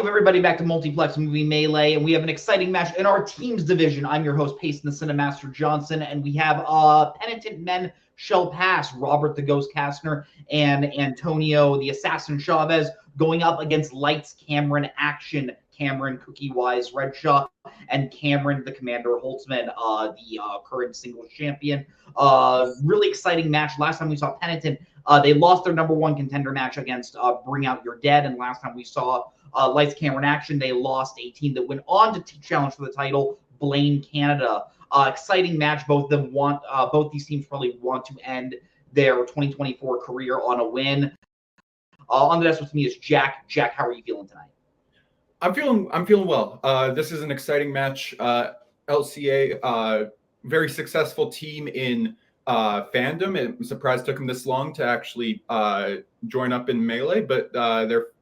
Welcome everybody back to Multiplex Movie Melee, and we have an exciting match in our teams division. I'm your host, Payson the Cinemaster Johnson, and we have Penitent men shall pass, Robert the Ghost Kastner and Antonio the Assassin Chavez going up against Lights Cameron Action, Cameron Cookie Wise Redshaw, and Cameron the Commander Holtzman, the current singles champion. Really exciting match. Last time we saw Penitent, they lost their number one contender match against Bring Out Your Dead, and last time we saw Lights Cameron Action, they lost a team that went on to challenge for the title, Blame Canada. Exciting match. Both these teams probably want to end their 2024 career on a win. On the desk with me is Jack. Jack, how are you feeling tonight? I'm feeling well. This is an exciting match. LCA, very successful team in Fandom. I'm surprised it took them this long to actually join up in Melee, but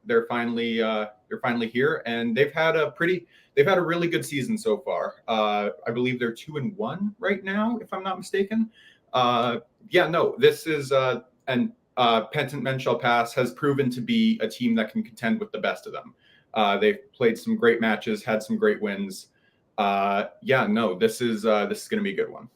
they're finally here, and they've had a really good season so far. I believe they're 2-1 right now, if I'm not mistaken. This is Penitent Men Shall Pass has proven to be a team that can contend with the best of them. They've played some great matches, had some great wins. This is going to be a good one.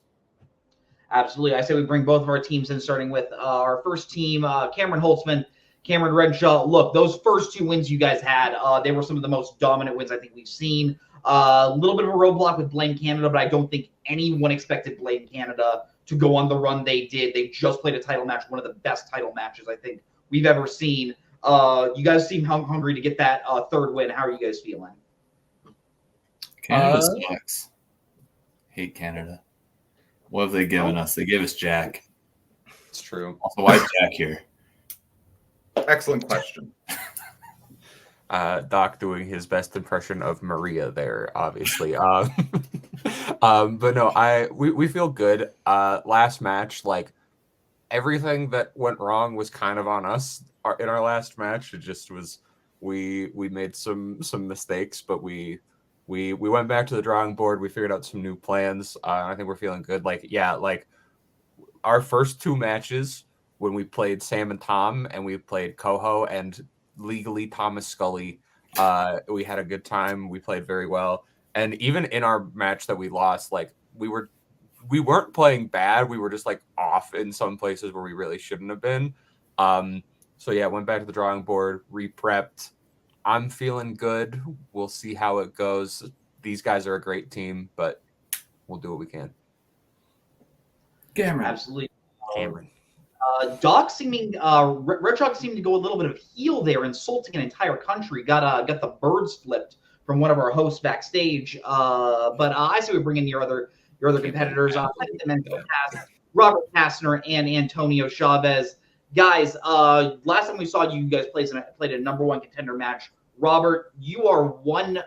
Absolutely. I say we bring both of our teams in, starting with our first team, Cameron Holtzman, Cameron Redshaw. Look, those first two wins you guys had, they were some of the most dominant wins I think we've seen. A little bit of a roadblock with Blame Canada, but I don't think anyone expected Blame Canada to go on the run they did. They just played a title match, one of the best title matches I think we've ever seen. You guys seem hungry to get that third win. How are you guys feeling? Canada sucks. Hate Canada. What have they given us? They gave us Jack. It's true. Also, why is Jack here? Excellent question. Doc doing his best impression of Maria there, obviously. But no, we feel good. Last match, like everything that went wrong was kind of on us in our last match. It just was we made some mistakes, but we went back to the drawing board. We figured out some new plans. I think we're feeling good. Like our first two matches when we played Sam and Tom and we played Coho and legally Thomas Scully, we had a good time. We played very well. And even in our match that we lost, like we weren't playing bad. We were just like off in some places where we really shouldn't have been. Went back to the drawing board, re-prepped. I'm feeling good. We'll see how it goes. These guys are a great team, but we'll do what we can. Cameron. Absolutely. Cameron. Doc Red Shock seemed to go a little bit of heel there, insulting an entire country. Got the birds flipped from one of our hosts backstage. I say we bring in your other competitors. Robert Kastner and Antonio Chavez. Guys, last time we saw you guys played a number one contender match. Robert, you are one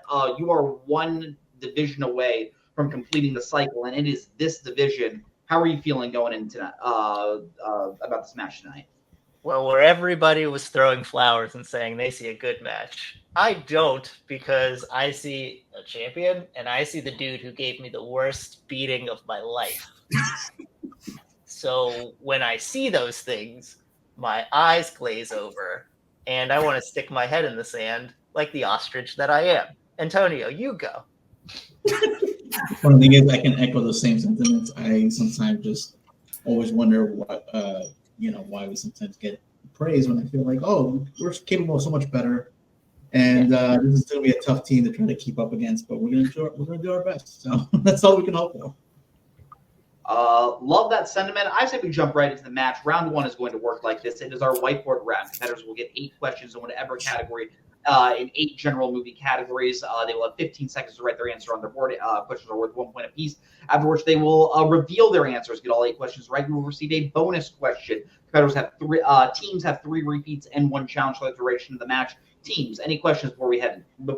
division away from completing the cycle, and it is this division. How are you feeling going into about this match tonight? Well, where everybody was throwing flowers and saying they see a good match, I don't, because I see a champion and I see the dude who gave me the worst beating of my life. So when I see those things, my eyes glaze over, and I want to stick my head in the sand like the ostrich that I am. Antonio, you go. One thing is, I can echo those same sentiments. I sometimes just always wonder why we sometimes get praise when I feel like, oh, we're capable of so much better, and this is going to be a tough team to try to keep up against. But we're going to do our best. So that's all we can hope for. Love that sentiment. I say we jump right into the match. Round one is going to work like this. It is our whiteboard round. Competitors will get 8 questions in whatever category, in 8 general movie categories. They will have 15 seconds to write their answer on their board. Questions are worth 1 point apiece, after which they will reveal their answers. Get all 8 questions right, you will receive a bonus question. Competitors have 3, teams have 3 repeats and 1 challenge for the duration of the match. Teams, any questions before we head in?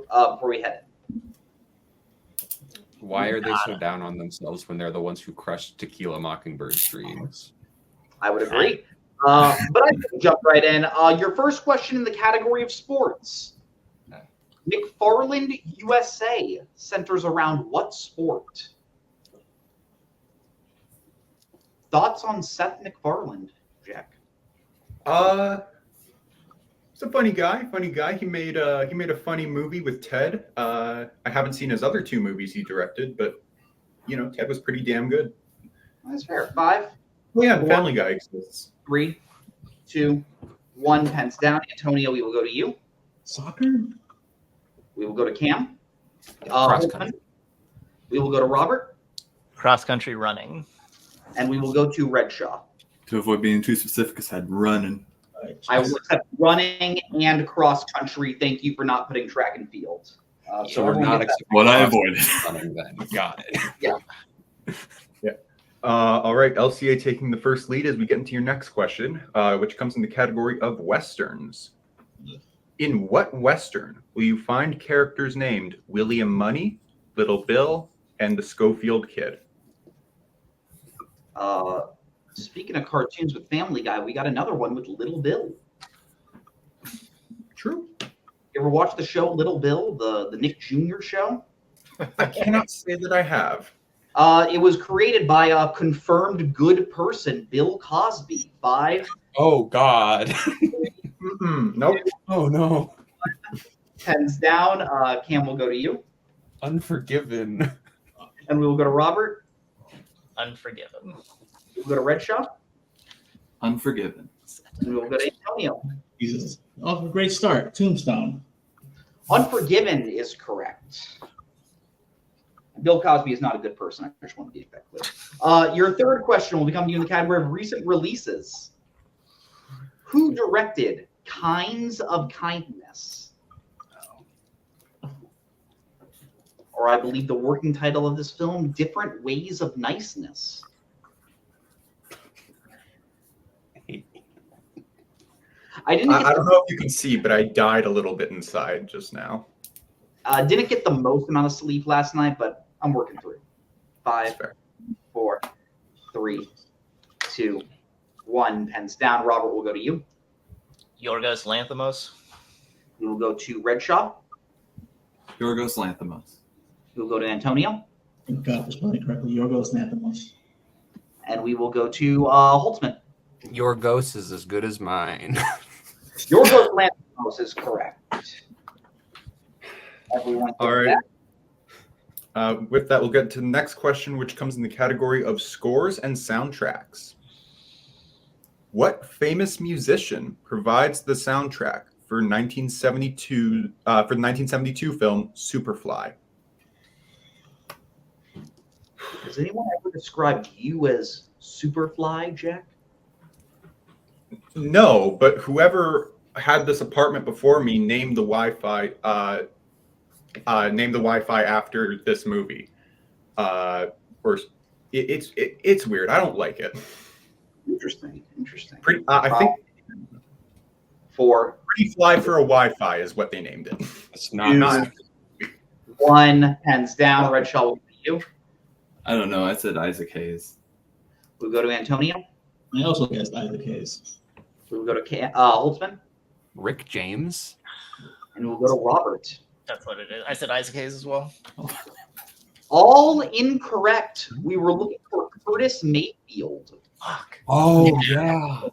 Why are they so down on themselves when they're the ones who crushed Tequila Mockingbird's dreams? I would agree. But I can jump right in. Your first question in the category of sports. McFarland USA centers around what sport? Thoughts on Seth MacFarlane, Jack? He's a funny guy. He made a funny movie with Ted. I haven't seen his other 2 movies he directed, but Ted was pretty damn good. That's fair. 5, Oh yeah, Family Guy exists. 3, 2, 1. Pens down. Antonio, we will go to you. Soccer? We will go to Cam. Cross Holtzman. country. We will go to Robert. Cross country running. And we will go to Redshaw. To avoid being too specific, I said running. I will accept running and cross country. Thank you for not putting track and field. So we're not accepting What I cross avoided. running then. Got it. All right, LCA taking the first lead as we get into your next question, which comes in the category of Westerns. In what Western will you find characters named William Money, Little Bill, and the Schofield Kid? Speaking of cartoons with Family Guy, we got another one with Little Bill. True. You ever watch the show Little Bill, the Nick Jr. show? I cannot say that I have. It was created by a confirmed good person, Bill Cosby. 5, Oh God. Nope. Oh no. pens down. Cam will go to you, Unforgiven. and we will go to Robert. Unforgiven. We'll go to Redshaw, Unforgiven. and we will go to Antonio. Jesus. Oh, great start. Tombstone. Unforgiven is correct. Bill Cosby is not a good person. I just want to be that clear. Your third question will be coming to you in the category of recent releases. Who directed Kinds of Kindness? Or I believe the working title of this film, Different Ways of Niceness. I I don't know if you can see, but I died a little bit inside just now. didn't get the most amount of sleep last night, but I'm working through. 5, 4, 3, 2, 1. Pens down. Robert will go to you. Yorgos Lanthimos. We will go to Redshaw. Yorgos Lanthimos. We will go to Antonio. I got this spelling correctly. Yorgos Lanthimos. And we will go to Holtzman. Your ghost is as good as mine. Your vote, Lanthimos, is correct. Everyone. All right. With that, we'll get to the next question, which comes in the category of scores and soundtracks. What famous musician provides the soundtrack for 1972 for the 1972 film Superfly? Has anyone ever described you as Superfly, Jack? No, but whoever had this apartment before me named the Wi-Fi after this movie. It's weird. I don't like it. Interesting. I think For Pretty Fly for a Wi-Fi is what they named it. It's not. 1, pens down. Red Shaw will go to you. I don't know. I said Isaac Hayes. We'll go to Antonio. I also guessed Isaac Hayes. We'll go to Holtzman. Rick James. And we'll go to Robert. That's what it is. I said Isaac Hayes as well. All incorrect. We were looking for Curtis Mayfield. Fuck. Oh yeah. All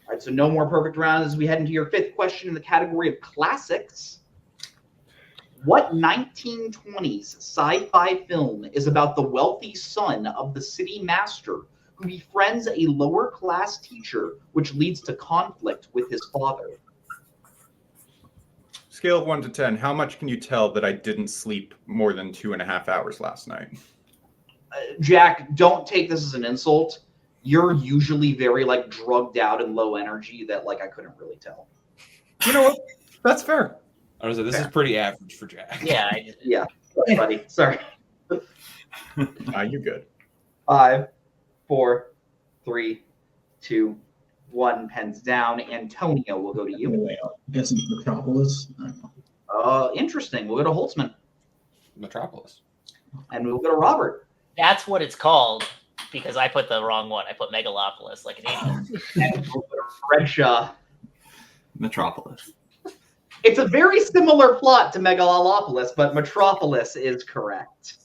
right, so no more perfect rounds as we head into your fifth question in the category of classics. What 1920s sci-fi film is about the wealthy son of the city master who befriends a lower-class teacher, which leads to conflict with his father? Scale of 1 to 10, how much can you tell that I didn't sleep more than 2.5 hours last night? Jack, don't take this as an insult. You're usually very drugged out and low energy that I couldn't really tell. You know what? That's fair. I was like, this is pretty average for Jack. Yeah. Yeah, buddy. Sorry. You're good. 5, 4, 3, 2, 1. Pens down. Antonio will go to you. Anyway, I'm guessing Metropolis. I don't know. Interesting. We'll go to Holtzman. Metropolis. And we'll go to Robert. That's what it's called because I put the wrong one. I put Megalopolis like an idiot. And we'll go to Redshaw. Metropolis. It's a very similar plot to Megalopolis, but Metropolis is correct.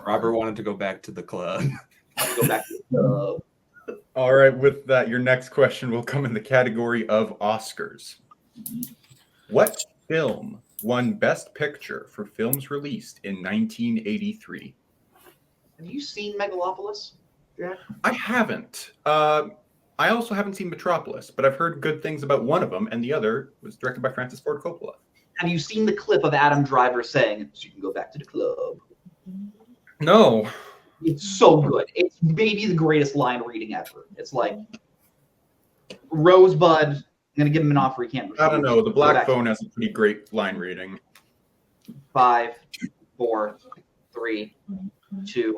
Robert wanted to go back to the club. Go back to the All right, with that, your next question will come in the category of Oscars. What film won Best Picture for films released in 1983? Have you seen Megalopolis, Jack? I haven't. I also haven't seen Metropolis, but I've heard good things about one of them, and the other was directed by Francis Ford Coppola. Have you seen the clip of Adam Driver saying, "So you can go back to the club"? No. It's so good. It's maybe the greatest line reading ever. It's like, Rosebud, I'm going to give him an offer he can't refuse. I don't know. The Go Black back. Phone has a pretty great line reading. 5, 4, 3, 2,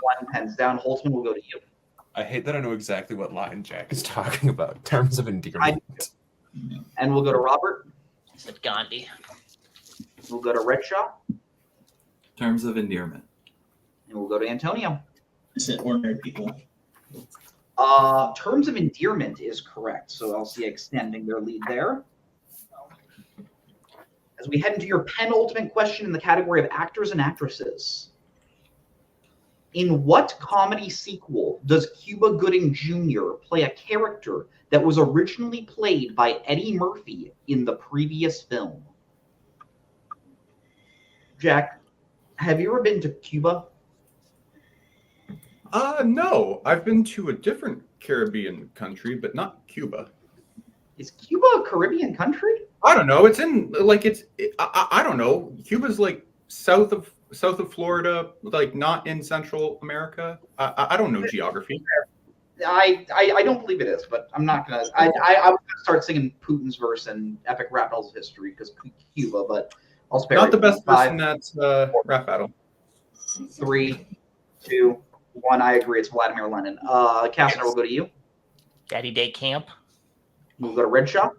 1. Pens down. Holtzman will go to you. I hate that I know exactly what line Jack is talking about. Terms of endearment. And we'll go to Robert. I said Gandhi. We'll go to Redshaw. Terms of endearment. And we'll go to Antonio. I said ordinary people. Terms of endearment is correct. So LCA extending their lead there. As we head into your penultimate question in the category of actors and actresses. In what comedy sequel does Cuba Gooding Jr. play a character that was originally played by Eddie Murphy in the previous film? Jack, have you ever been to Cuba? No. I've been to a different Caribbean country, but not Cuba. Is Cuba a Caribbean country? I don't know. It's in I don't know. Cuba's like south of Florida, like not in Central America. I don't know geography. I don't believe it is, but I'm not gonna. I was gonna start singing Putin's verse in Epic Rap Battles of History because Cuba, but I'll spare. Not the best 5, person that's rap battle. 3, 2, 1. I agree. It's Vladimir Lenin. Kastner will go to you. Daddy Day Camp. We'll go to Redshaw.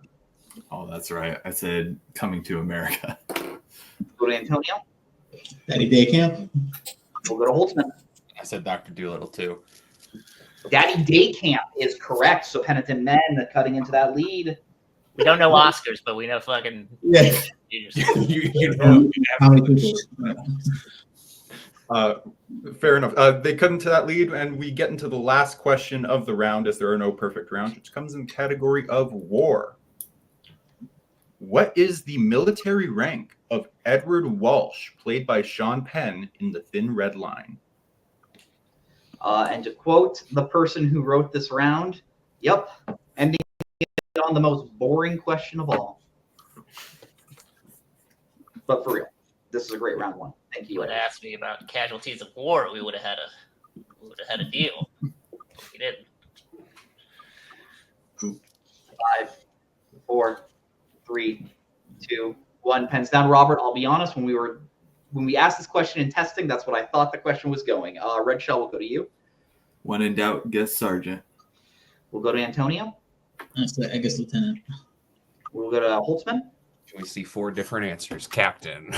Oh, that's right. I said Coming to America. Go to Antonio. Daddy Day Camp. We'll go to Holtzman. I said Dr. Doolittle too. Daddy Day Camp is correct. So Penitent Men cutting into that lead. We don't know Oscars, but we know fucking. Yeah. you know. How many people? Fair enough. They cut into that lead, and we get into the last question of the round, as there are no perfect rounds, which comes in the category of war. What is the military rank of Edward Walsh, played by Sean Penn in The Thin Red Line? And to quote the person who wrote this round, yep, ending on the most boring question of all. But for real, this is a great round one. Thank You you. would have asked me about casualties of war. We would have had a deal. We didn't. 5, 4, 3, 2, 1. Pens down. Robert, I'll be honest, when we asked this question in testing, that's what I thought the question was going. Red Shell will go to you. When in doubt, guess sergeant. We'll go to Antonio. I guess lieutenant. We'll go to Holtzman. We see 4 different answers. Captain.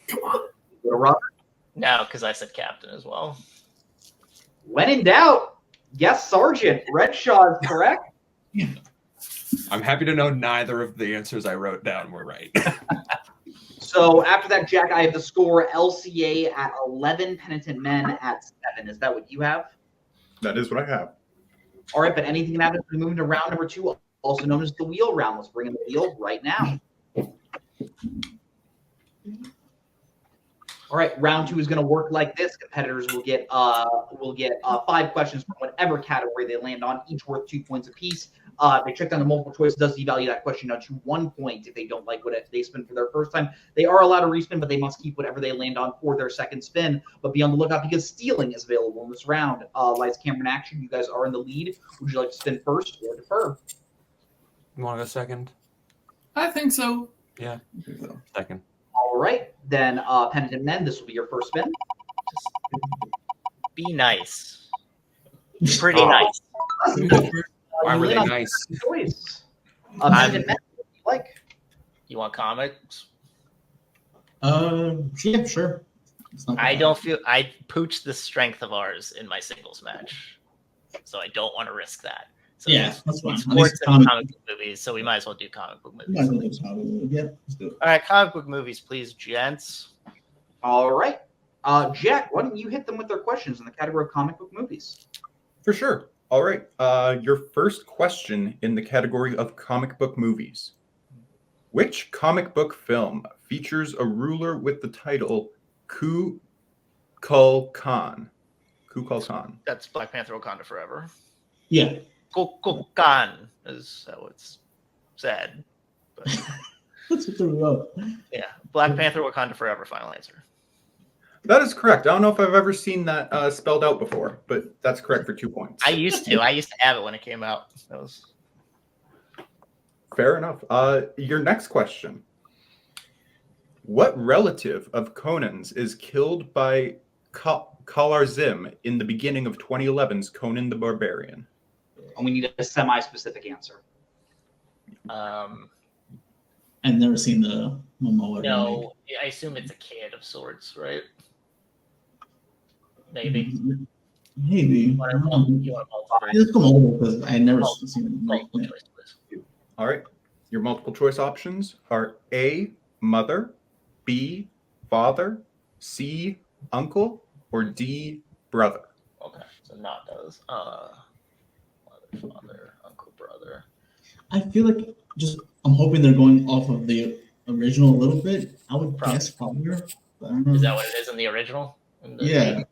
Come on. We'll go to Robert. No, because I said captain as well. When in doubt, guess Sergeant. Red Shaw is correct. I'm happy to know neither of the answers I wrote down were right. So after that, Jack, I have the score LCA at 11, Penitent Men at 7. Is that what you have? That is what I have. All right, but anything can happen. We move into round number 2, also known as the wheel round. Let's bring in the wheel right now. All right, round 2 is going to work like this. Competitors will get 5 questions from whatever category they land on, each worth 2 points apiece. They check down the multiple choice, does devalue that question down to 1 point if they don't like what they spin for their first time. They are allowed to respin, but they must keep whatever they land on for their second spin. But be on the lookout because stealing is available in this round. Lights, camera, and action. You guys are in the lead. Would you like to spin first or defer? You want to go second? I think so. Yeah, second. All right, then Penitent Men, this will be your first spin. Be nice. Pretty nice. Why were they You land on nice? Choice. Penitent Men, what do you like? You want comics? Yeah, sure. It's not I bad. don't feel I pooched the strength of ours in my singles match, so I don't want to risk that. So Yeah, that's fine. it's At least sports and comic- comic book movies, so we might as well do comic book Might movies. as well do comic book. Yeah, let's do it. All right, comic book movies, please, gents. All right. Jack, why don't you hit them with their questions in the category of comic book movies? For sure. All right. Your first question in the category of comic book movies. Which comic book film features a ruler with the title Ku Kul Khan? Ku Kul Khan. That's Black Panther Wakanda Forever. Yeah. Kukulkan is how it's said. But, That's what threw me off. yeah, Black Panther Wakanda Forever, final answer. That is correct. I don't know if I've ever seen that spelled out before, but that's correct for 2 points. I used to have it when it came out. That was Fair enough. Your next question. What relative of Conan's is killed by Kalarzim in the beginning of 2011's Conan the Barbarian? And we need a semi-specific answer. I've never seen the Momoa. no, I assume it's a kid of sorts, right? Maybe. Maybe. You want to multiple? Let's go multiple because I never seen it. Multiple choice, please. All right. Your multiple choice options are A, mother, B, father, C, uncle, or D, brother. Okay, so not those. Mother, father, uncle, brother. I feel like I'm hoping they're going off of the original a little bit. I would guess father. But I don't know. Is that what it is in the original? Yeah.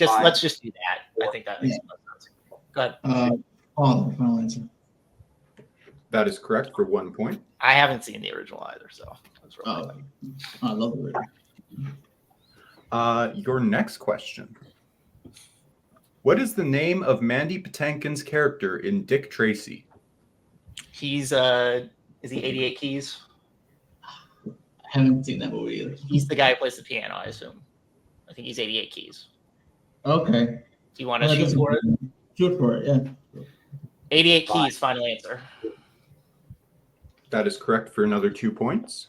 Let's just do that. I think that makes more sense. Go ahead. Father, final answer. That is correct for 1 point. I haven't seen the original either, so that's right. I love it. Your next question. What is the name of Mandy Patinkin's character in Dick Tracy? He's is he 88 Keys? I haven't seen that movie either. He's the guy who plays the piano, I assume. I think he's 88 Keys. Okay. Do you want to shoot for it? Shoot for it, yeah. 88 Keys, final answer. That is correct for another 2 points.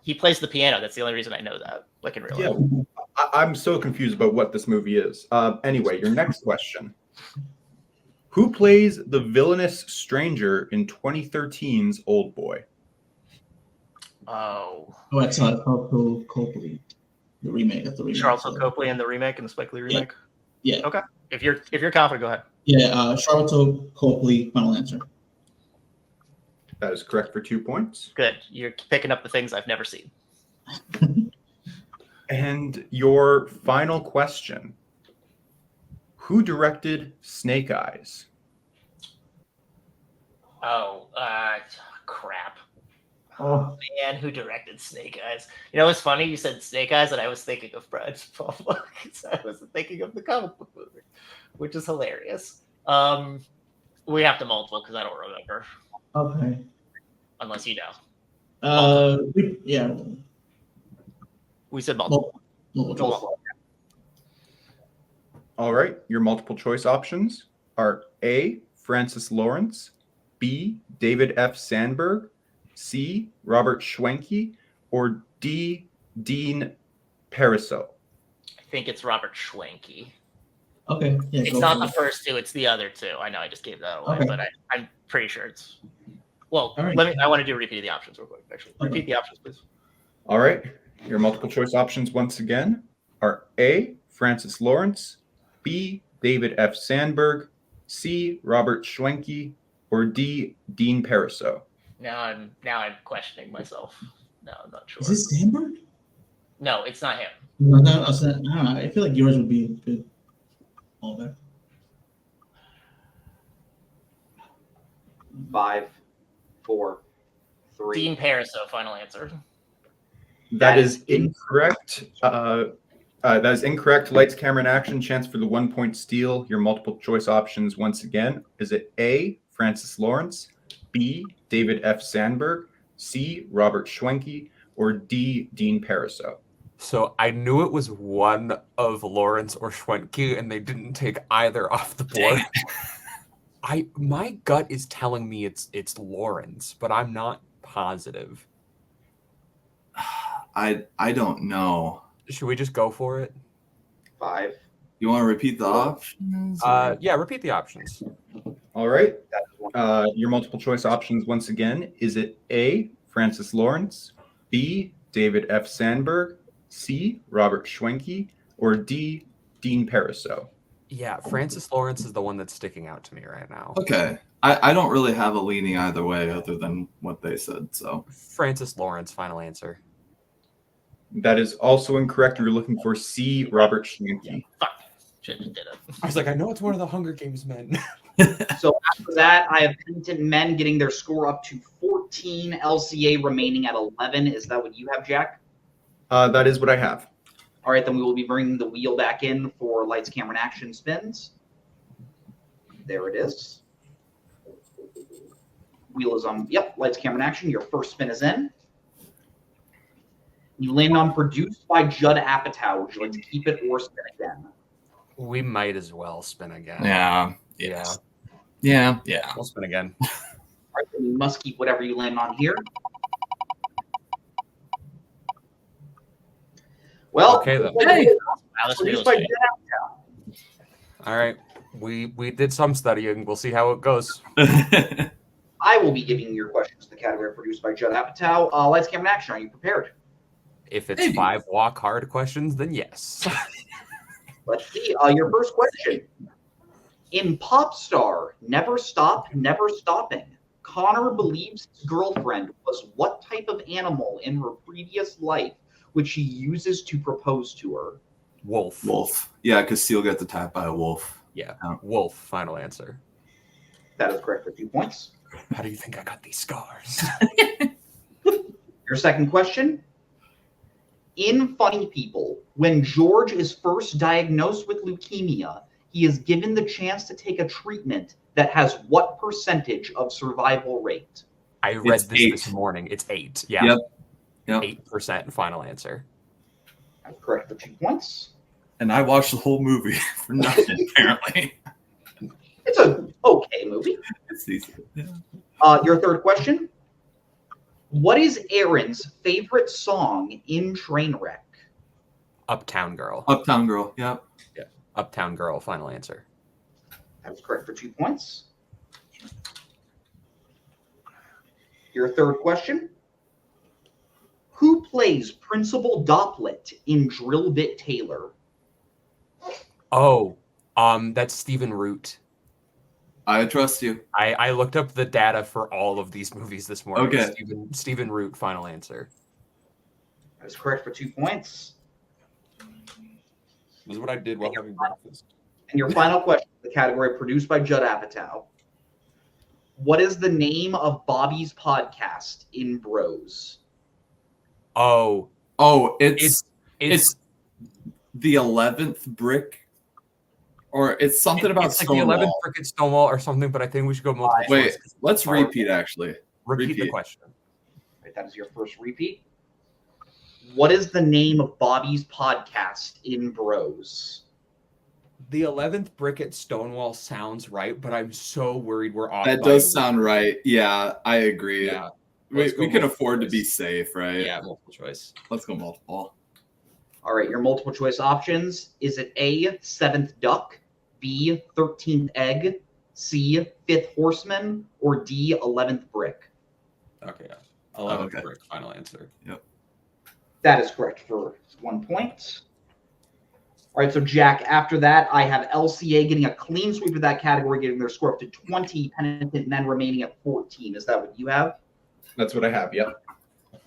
He plays the piano. That's the only reason I know that. Like in real life. Yeah, I'm so confused about what this movie is. Anyway, your next question. Who plays the villainous stranger in 2013's Old Boy? Oh, it's Charles Copley. The remake. That's the remake. Charles Copley in the remake and the Spike Lee remake. Yeah. Okay. If you're confident, go ahead. Yeah. Charles Copley. Final answer. That is correct for 2 points. Good. You're picking up the things I've never seen. And your final question. Who directed Snake Eyes? Oh, crap. Oh. Man, who directed Snake Eyes? You know, it's funny you said Snake Eyes, and I was thinking of Brian De Palma. I was thinking of the comic book movie, which is hilarious. We have to multiple because I don't remember. Okay. Unless you know. Yeah. We said multiple. Multiple. All right. Your multiple choice options are A, Francis Lawrence, B, David F. Sandberg, C, Robert Schwenke, or D, Dean Pariseau. I think it's Robert Schwenke. Okay. Yeah, it's not the first two; it's the other two. I know I just gave that away, okay. but I'm pretty sure it's. Well, right. I want to do repeat the options real quick. Actually, repeat the options, please. All right. Your multiple choice options once again are A, Francis Lawrence, B, David F. Sandberg, C, Robert Schwenke, or D, Dean Pariseau. Now I'm questioning myself. No, I'm not sure. Is this Sandberg? No, it's not him. No, I feel like yours would be good. All there. 5, 4, 3. Dean Pariseau, final answer. That is incorrect. That is incorrect. Lights, camera, and action. Chance for the 1 point steal. Your multiple choice options once again. Is it A, Francis Lawrence, B, David F. Sandberg, C, Robert Schwenke, or D, Dean Pariseau? So I knew it was one of Lawrence or Schwenke, and they didn't take either off the board. My gut is telling me it's Lawrence, but I'm not positive. I don't know. Should we just go for it? 5. You want to repeat the options? Yeah, repeat the options. All right. Your multiple choice options once again. Is it A, Francis Lawrence, B, David F. Sandberg, C, Robert Schwenke, or D, Dean Pariseau? Yeah, Francis Lawrence is the one that's sticking out to me right now. Okay. I don't really have a leaning either way other than what they said. So Francis Lawrence, final answer. That is also incorrect. You're looking for C. Robert Schmanke. Fuck. Shouldn't have did it. I was like, I know it's one of the Hunger Games men. So after that, I have Penitent Men getting their score up to 14, LCA remaining at 11. Is that what you have, Jack? That is what I have. All right, then we will be bringing the wheel back in for lights, camera, and action spins. There it is. Wheel is on. Yep, lights, camera, and action. Your first spin is in. You land on produced by Judd Apatow. Would you like to keep it or spin again? We might as well spin again. yeah. We'll spin again. All right, then you must keep whatever you land on here. Well, Okay, then. Wow, this produced feels by good. Judd Apatow. All right. We did some studying. We'll see how it goes. I will be giving your questions to the category produced by Judd Apatow. Lights, camera, and action. Are you prepared? If it's Maybe. 5 walk hard questions, then yes. Let's see. Your first question. In Pop Star, Never Stop, Never Stopping, Connor believes his girlfriend was what type of animal in her previous life, which he uses to propose to her? Wolf. Wolf. Yeah, because Seal got attacked by a wolf. Yeah. Oh. Wolf, final answer. That is correct for 2 points. How do you think I got these scars? Your second question. In Funny People, when George is first diagnosed with leukemia, he is given the chance to take a treatment that has what percentage of survival rate? I read It's this 8. this morning. It's 8. Yeah. Yep. 8% final answer. That's correct for 2 points. And I watched the whole movie for nothing, apparently. It's a okay movie. It's decent. Yeah. Your third question. What is Aaron's favorite song in Trainwreck? Uptown Girl. Uptown Girl. Yep. Uptown Girl, final answer. That was correct for 2 points. Your third question. Who plays Principal Doplet in Drill Bit Taylor? Oh, that's Stephen Root. I trust you. I looked up the data for all of these movies this morning. Okay. Stephen Root, final answer. That is correct for 2 points. This is what I did while having breakfast. And your final question, the category produced by Judd Apatow. What is the name of Bobby's podcast in Bros? Oh, it's the 11th brick, or it's something about it's like the 11th brick at Stonewall or something, but I think we should go multiple Wait, choice. let's repeat actually. Repeat the repeat. question. Right, that is your first repeat. What is the name of Bobby's podcast in Bros? The 11th brick at Stonewall sounds right, but I'm so worried we're off. That does sound right. Yeah, I agree. Yeah. We Let's go can multiple afford to choice. be safe, right? Yeah, multiple choice. Let's go multiple. All right, your multiple choice options. Is it A, 7th Duck, B, 13th Egg, C, 5th Horseman, or D, 11th Brick? Okay, yeah. 11th Okay. brick, final answer. Yep. That is correct for 1 point. All right, so Jack, after that, I have LCA getting a clean sweep of that category, getting their score up to 20, Penitent Men remaining at 14. Is that what you have? That's what I have. Yep.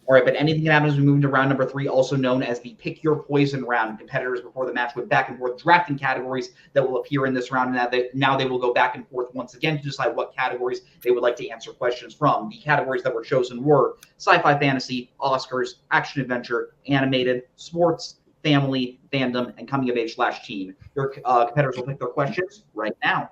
All right, but anything can happen as we move into round number 3, also known as the Pick Your Poison round. Competitors before the match went back and forth drafting categories that will appear in this round. Now they will go back and forth once again to decide what categories they would like to answer questions from. The categories that were chosen were sci-fi, fantasy, Oscars, action, adventure, animated, sports, family, fandom, and coming of age / teen. Your competitors will pick their questions right now.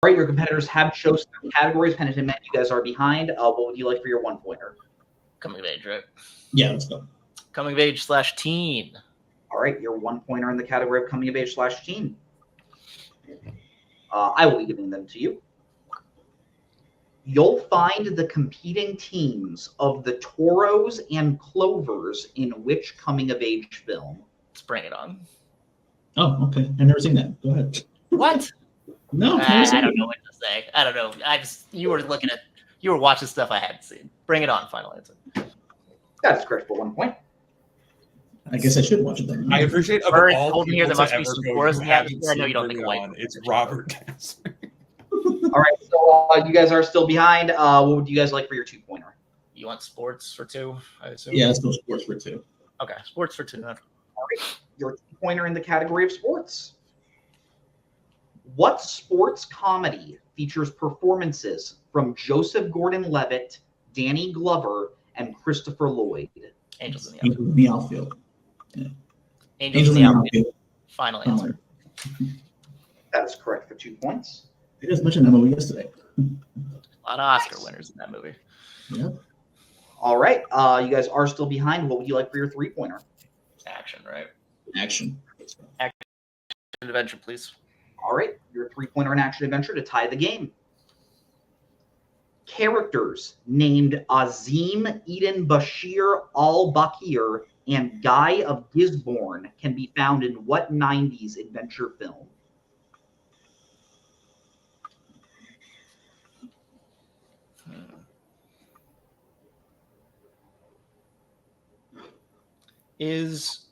All right, your competitors have chosen their categories. Penitent Men, you guys are behind. What would you like for your 1-pointer? Coming of age, right? Yeah, let's go. Coming of age / teen. All right, your 1-pointer in the category of coming of age / teen. I will be giving them to you. You'll find the competing teams of the Toros and Clovers in which coming of age film? Let's bring it on. Oh, okay. I've never seen that. Go ahead. What? No, I don't know what to say. I don't know. You were watching stuff I hadn't seen. Bring it on, final answer. That is correct for 1 point. I guess I should watch it then. I appreciate of Bird all told me people there to must be ever some go, chorus you in the haven't atmosphere. I know seen you don't think Bring white It On. people It's are Robert Gasser. All right, so you guys are still behind. What would you guys like for your 2-pointer? You want sports for 2, I assume? Yeah, let's go sports for 2. Okay, sports for 2 then. All right, your 2-pointer in the category of sports. What sports comedy features performances from Joseph Gordon-Levitt, Danny Glover, and Christopher Lloyd? Angels in the Angels outfield. in the outfield. Angels in the outfield. Final answer. That is correct for 2 points. I just mentioned that movie yesterday. A lot of Oscar winners in that movie. Yeah. All right, you guys are still behind. What would you like for your 3-pointer? Action, right? Action. Adventure, please. All right, your 3-pointer in action adventure to tie the game. Characters named Azim Eden Bashir al-Bakir and Guy of Gisborne can be found in what 90s adventure film? Is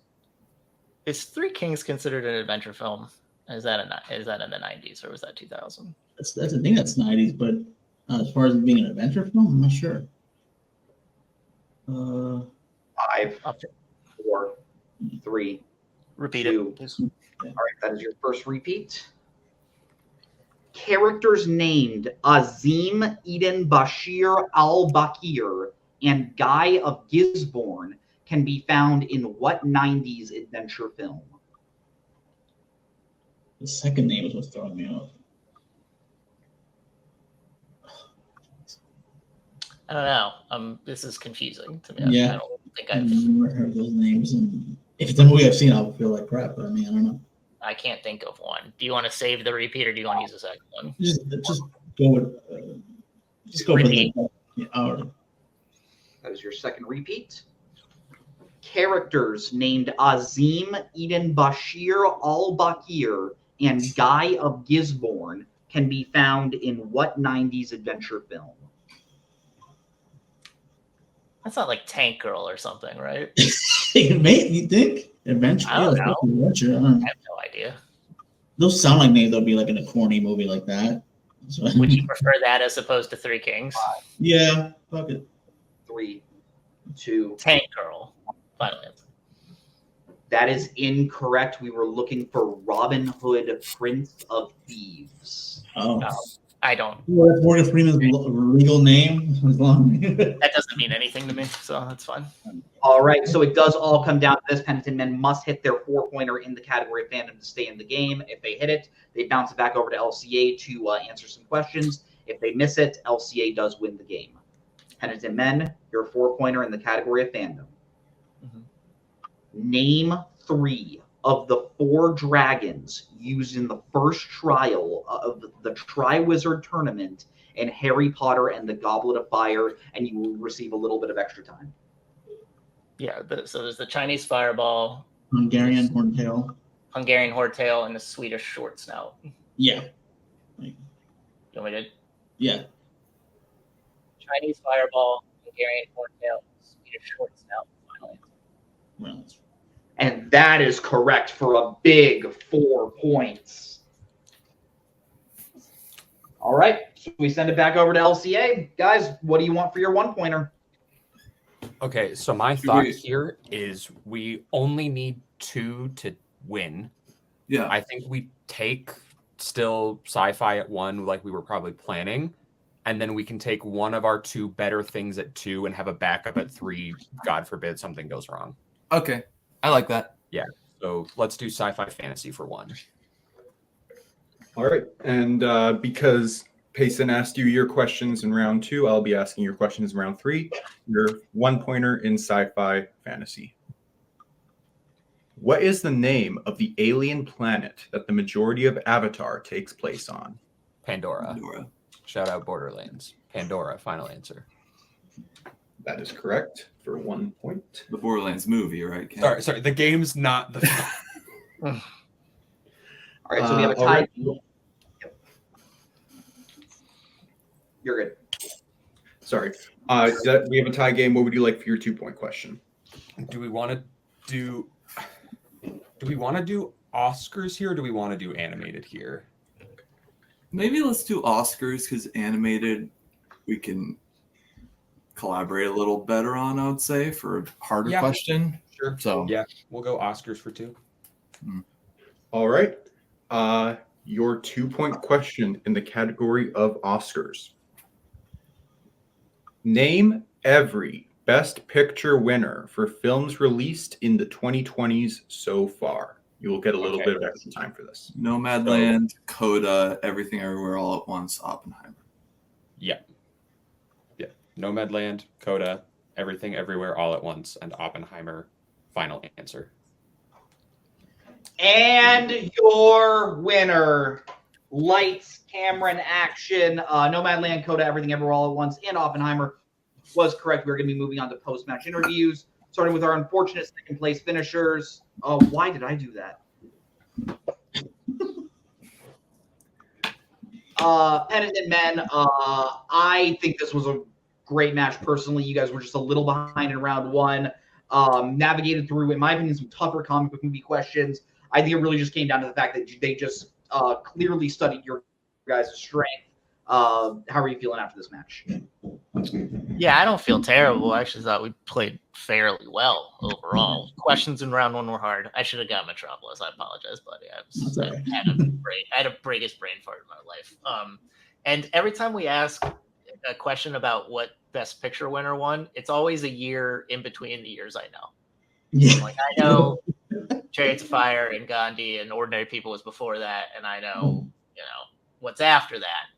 Three Kings considered an adventure film? Is that in the 90s or was that 2000? That's I think that's 90s, but as far as it being an adventure film, I'm not sure. 5, 4, 3. Repeat 2. it, please. All right, that is your first repeat. Characters named Azim Eden Bashir al-Bakir and Guy of Gisborne can be found in what 90s adventure film? The second name is what's throwing me off. I don't know. This is confusing to me. Yeah. I don't think I've I've. never heard those names, and if it's a movie I've seen, I'll feel like crap. But I mean, I don't know. I can't think of one. Do you want to save the repeat or do you want to use the second one? Just go with. Just go Repeat. with. Yeah, all right. That is your second repeat. Characters named Azim Eden Bashir al-Bakir and Guy of Gisborne can be found in what 90s adventure film? That's not like Tank Girl or something, right? Mate, you think adventure? I don't Yeah, know. adventure. I don't I know. have no idea. Those sound like names that'll be like in a corny movie like that. So, Would you prefer that as opposed to Three Kings? yeah, fuck it. 3, 2. Tank Girl. Final answer. That is incorrect. We were looking for Robin Hood, Prince of Thieves. Oh, No, I don't. well, that's Morgan Freeman's legal name. As long. That doesn't mean anything to me, so that's fine. All right, so it does all come down to this. Penitent men must hit their 4-pointer in the category of fandom to stay in the game. If they hit it, they bounce it back over to LCA to answer some questions. If they miss it, LCA does win the game. Penitent men, your 4-pointer in the category of fandom. Name 3 of the 4 dragons used in the first trial of the Triwizard Tournament in Harry Potter and the Goblet of Fire, and you will receive a little bit of extra time. Yeah, so there's the Chinese Fireball, Hungarian Horntail. Hungarian Hortail, and the Swedish Short Snout. Yeah, You want me to? yeah. Chinese Fireball, Hungarian Hortail, Swedish Short Snout. Final answer. Well, that's And that is correct for a big 4 points. All right, so we send it back over to LCA. Guys, what do you want for your 1-pointer? Okay, so my thought here is we only need 2 to win. Yeah. I think we take still sci-fi at 1 like we were probably planning, and then we can take one of our 2 better things at 2 and have a backup at 3, God forbid something goes wrong. Okay. I like that. So let's do sci-fi fantasy for 1. All right. And because Payson asked you your questions in round 2, I'll be asking your questions in round 3. Your 1-pointer in sci-fi fantasy. What is the name of the alien planet that the majority of Avatar takes place on? Pandora. Pandora. Shout out Borderlands. Pandora, final answer. That is correct for 1 point. The Borderlands movie, right? Ken? Sorry, the game's not the All right, so we have a all tie. right. Yep. You're good. Sorry. We have a tie game. What would you like for your 2-point question? Do we want to do Oscars here, or do we want to do animated here? Maybe let's do Oscars, because animated we can collaborate a little better on, I would say, for a harder question. Sure. So yeah, we'll go Oscars for 2. All right. Your 2-point question in the category of Oscars. Name every Best Picture winner for films released in the 2020s so far. You will get a little bit of extra time for this. Nomadland, Coda, Everything Everywhere All at Once, Oppenheimer. Yeah. Nomadland, Coda, Everything Everywhere All at Once, and Oppenheimer. Final answer. And your winner, lights, camera, and action, Nomadland, Coda, Everything Everywhere All at Once, and Oppenheimer was correct. We're going to be moving on to post-match interviews, starting with our unfortunate second-place finishers. Why did I do that? Penitent men, I think this was a great match personally. You guys were just a little behind in round 1. Navigated through, in my opinion, some tougher comic book movie questions. I think it really just came down to the fact that they just clearly studied your guys' strength. How are you feeling after this match? Yeah, I don't feel terrible. I actually thought we played fairly well overall. Questions in round 1 were hard. I should have got Metropolis. I apologize, buddy. I had a biggest brain fart in my life. And every time we ask a question about what Best Picture winner won, it's always a year in between the years I know. Yeah. Like, I know Chariots of Fire and Gandhi and Ordinary People was before that, and I know, what's after that.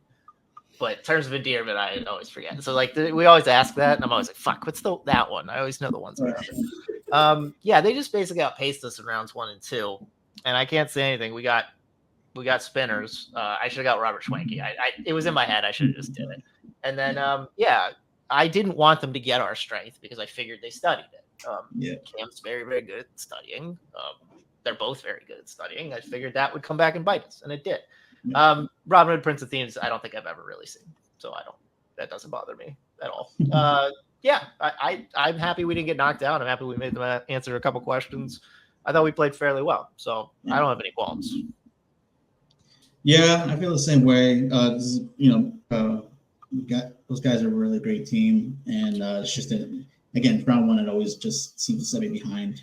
But in terms of endearment, I always forget. So, like, we always ask that, and I'm always like, fuck, what's that one? I always know the ones. Yeah, they just basically outpaced us in rounds 1 and 2, and I can't say anything. We got spinners. I should have got Robert Schwenke. It was in my head. I should have just did it. And then, I didn't want them to get our strength because I figured they studied it. Cam's very, very good at studying. They're both very good at studying. I figured that would come back and bite us, and it did. Robin Hood, Prince of Thieves, I don't think I've ever really seen, so that doesn't bother me at all. I'm happy we didn't get knocked down. I'm happy we made them answer a couple questions. I thought we played fairly well, so I don't have any qualms. Yeah, I feel the same way. Those guys are a really great team, and it's just again, round 1, it always just seems to set me behind.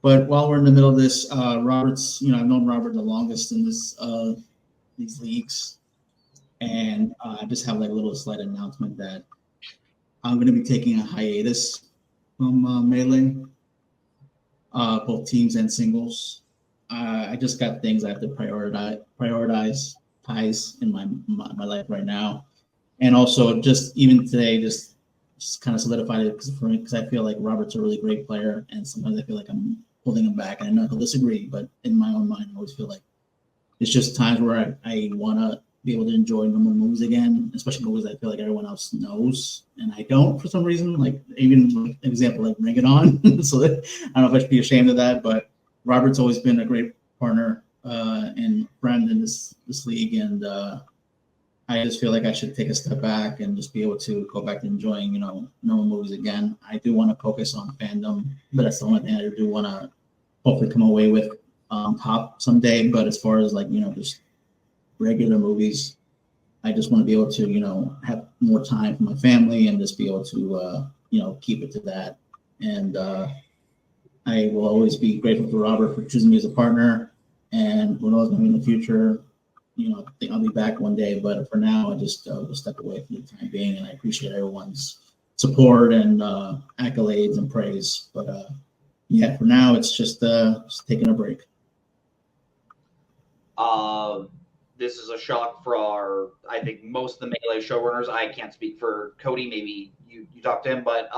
But while we're in the middle of this, Robert's, I've known Robert the longest in these leagues, and I just have like a little slight announcement that I'm going to be taking a hiatus from Melee, both teams and singles. I just got things I have to prioritize ties in my life right now, and also just even today, just kind of solidified it because I feel like Robert's a really great player, and sometimes I feel like I'm holding him back. And I know he'll disagree, but in my own mind, I always feel like it's just times where I want to be able to enjoy normal moves again, especially moves I feel like everyone else knows, and I don't for some reason. Like even an example like Ring It On. So I don't know if I should be ashamed of that, but Robert's always been a great partner and friend in this league, and I just feel like I should take a step back and just be able to go back to enjoying, normal movies again. I do want to focus on Fandom, but that's the only thing I do want to hopefully come away with top someday. But as far as just regular movies, I just want to be able to, have more time for my family and just be able to, keep it to that. And I will always be grateful to Robert for choosing me as a partner. And who knows, maybe in the future, I think I'll be back one day, but for now, I just will step away for the time being, and I appreciate everyone's support and accolades and praise. But for now, it's just taking a break. This is a shock for I think most of the Melee showrunners. I can't speak for Cody. Maybe you talked to him, but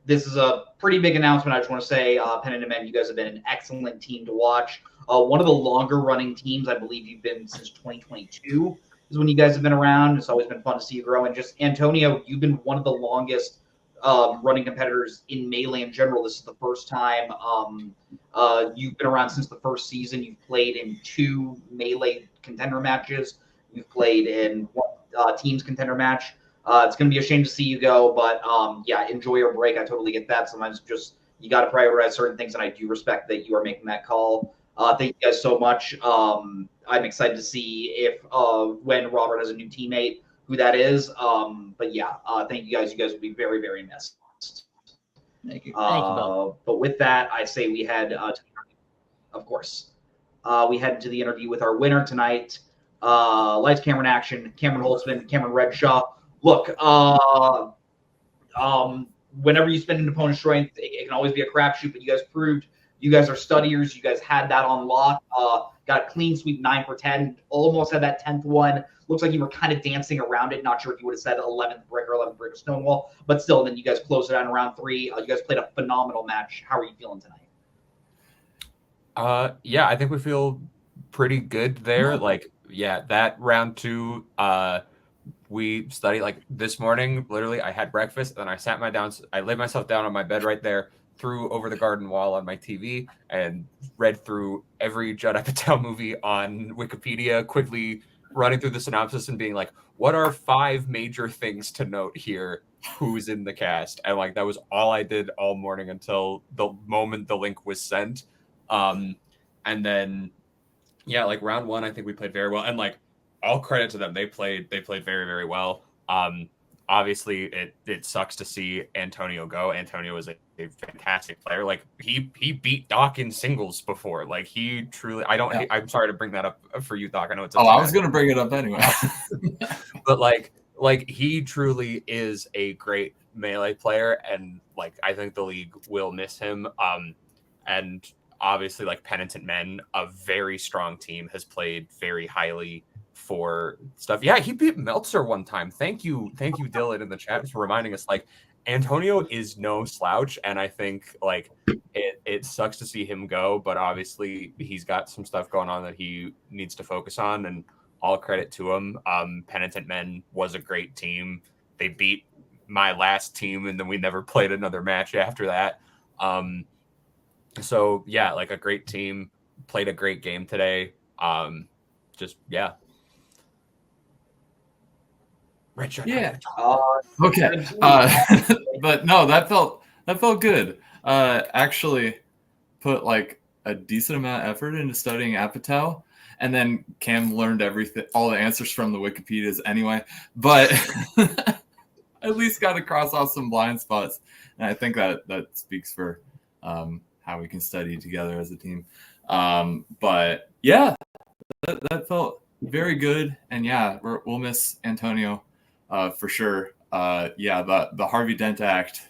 this is a pretty big announcement. I just want to say, Penitent Men, you guys have been an excellent team to watch. One of the longer running teams, I believe you've been since 2022 is when you guys have been around. It's always been fun to see you grow. And just Antonio, you've been one of the longest running competitors in Melee in general. This is the first time you've been around since the first season. You've played in 2 Melee contender matches. You've played in one team's contender match. It's going to be a shame to see you go, but yeah, enjoy your break. I totally get that. Sometimes just you got to prioritize certain things, and I do respect that you are making that call. Thank you guys so much. I'm excited to see if when Robert has a new teammate, who that is. But yeah, thank you guys. You guys will be very, very missed. Thank you. Thank you both. But with that, I say we head of course. We head to the interview with our winner tonight. Lights, camera, and action. Cameron Holtzman, Cameron Redshaw. Look, whenever you spend an opponent's strength, it can always be a crapshoot, but you guys proved you guys are studiers. You guys had that on lock. Got a clean sweep 9 for 10. Almost had that 10th one. Looks like you were kind of dancing around it. Not sure if you would have said 11th brick or 11th brick or Stonewall, but still, then you guys closed it out in round 3. You guys played a phenomenal match. How are you feeling tonight? Yeah, I think we feel pretty good there. Like, yeah, that round 2, we studied like this morning. Literally, I had breakfast, then I laid myself down on my bed right there, threw over the garden wall on my TV, and read through every Judd Apatow movie on Wikipedia, quickly running through the synopsis and being like, what are 5 major things to note here? Who's in the cast? And like, that was all I did all morning until the moment the link was sent. And then, yeah, like round 1, I think we played very well, and like all credit to them. They played very, very well. Obviously it sucks to see Antonio go. Antonio is a fantastic player. Like he beat Doc in singles before. Like he truly, I'm sorry to bring that up for you, Doc. I know it's, I was going to bring it up anyway, but like he truly is a great melee player. And like, I think the league will miss him. And obviously like Penitent Men, a very strong team, has played very highly for stuff. Yeah, he beat Meltzer one time. Thank you, Dylan, in the chat for reminding us. Like, Antonio is no slouch, and I think like it sucks to see him go, but obviously he's got some stuff going on that he needs to focus on, and all credit to him. Penitent Men was a great team. They beat my last team, and then we never played another match after that. So yeah, like a great team, played a great game today. Just yeah. Yeah. Okay. But no, that felt good. Actually put like a decent amount of effort into studying Apatow, and then Cam learned everything, all the answers from the Wikipedias anyway, but at least got to cross off some blind spots. And I think that speaks for how we can study together as a team. But yeah, that felt very good. And yeah, we'll miss Antonio for sure. Yeah, the Harvey Dent Act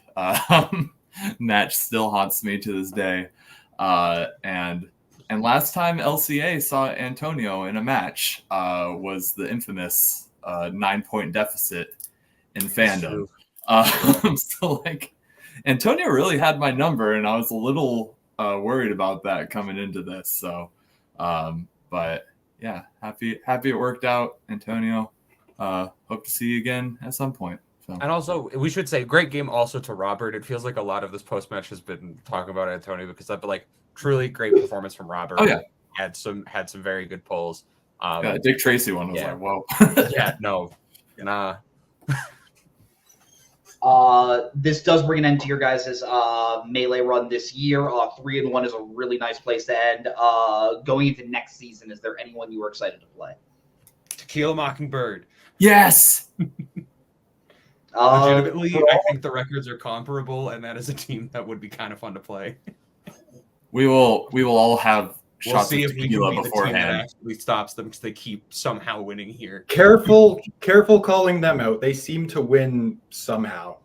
match still haunts me to this day. And last time LCA saw Antonio in a match was the infamous 9-point deficit in Fandom. So like, Antonio really had my number, and I was a little worried about that coming into this. So, but yeah, happy it worked out, Antonio. Hope to see you again at some point. So. And also, we should say, great game also to Robert. It feels like a lot of this post match has been talking about Antonio, because I've been like, truly great performance from Robert. Oh yeah, had some very good pulls. Yeah, Dick Tracy one was like, whoa. Yeah, no, nah. This does bring an end to your guys' melee run this year. 3-1 is a really nice place to end. Going into next season, is there anyone you are excited to play? Tequila Mockingbird. Yes. Legitimately, I think the records are comparable, and that is a team that would be kind of fun to play. We will all have We'll shots see of if we can tequila be the team that beforehand. actually stops them, because they keep somehow winning here. Careful calling them out. They seem to win somehow.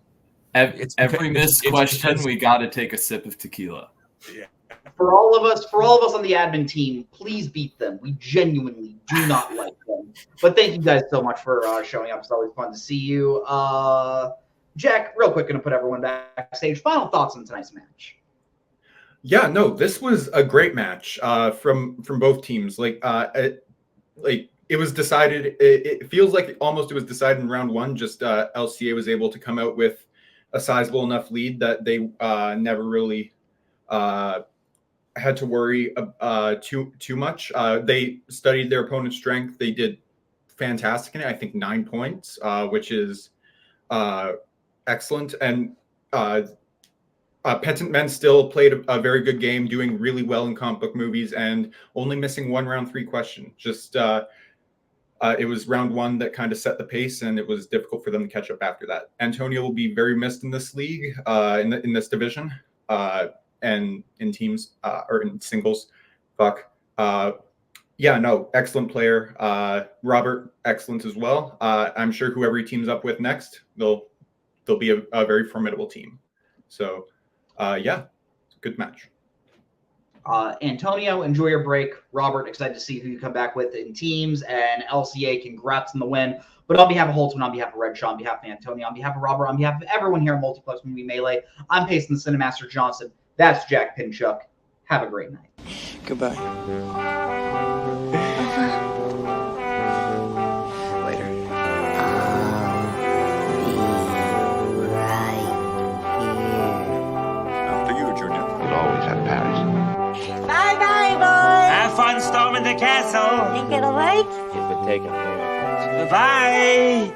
Every missed question, we got to take a sip of tequila. Yeah. For all of us on the admin team, please beat them. We genuinely do not like them. But thank you guys so much for showing up. It's always fun to see you. Jack, real quick, going to put everyone backstage. Final thoughts on tonight's match. Yeah, no, this was a great match from both teams. Like it was decided. It feels like almost it was decided in round 1. Just LCA was able to come out with a sizable enough lead that they never really had to worry too much. They studied their opponent's strength. They did fantastic in it. I think 9 points, which is excellent. And Penitent Men still played a very good game, doing really well in comic book movies, and only missing one round 3 question. Just it was round 1 that kind of set the pace, and it was difficult for them to catch up after that. Antonio will be very missed in this league, in this division, and in teams or in singles. Yeah, no, excellent player. Robert, excellent as well. I'm sure whoever he teams up with next, they'll be a very formidable team. So, yeah, it's a good match. Antonio, enjoy your break. Robert, excited to see who you come back with in teams. And LCA, congrats on the win. But on behalf of Holtzman, on behalf of Red Shaw, on behalf of Antonio, on behalf of Robert, on behalf of everyone here at Multiplex Movie Melee, I'm Pacing the Cinemaster Johnson. That's Jack Pinchuk. Have a great night. Goodbye. Later. After you, Junior. You'll always have Paris. Bye-bye, boys. Have fun storming the castle. Think it'll work? It would take a miracle. Bye-bye.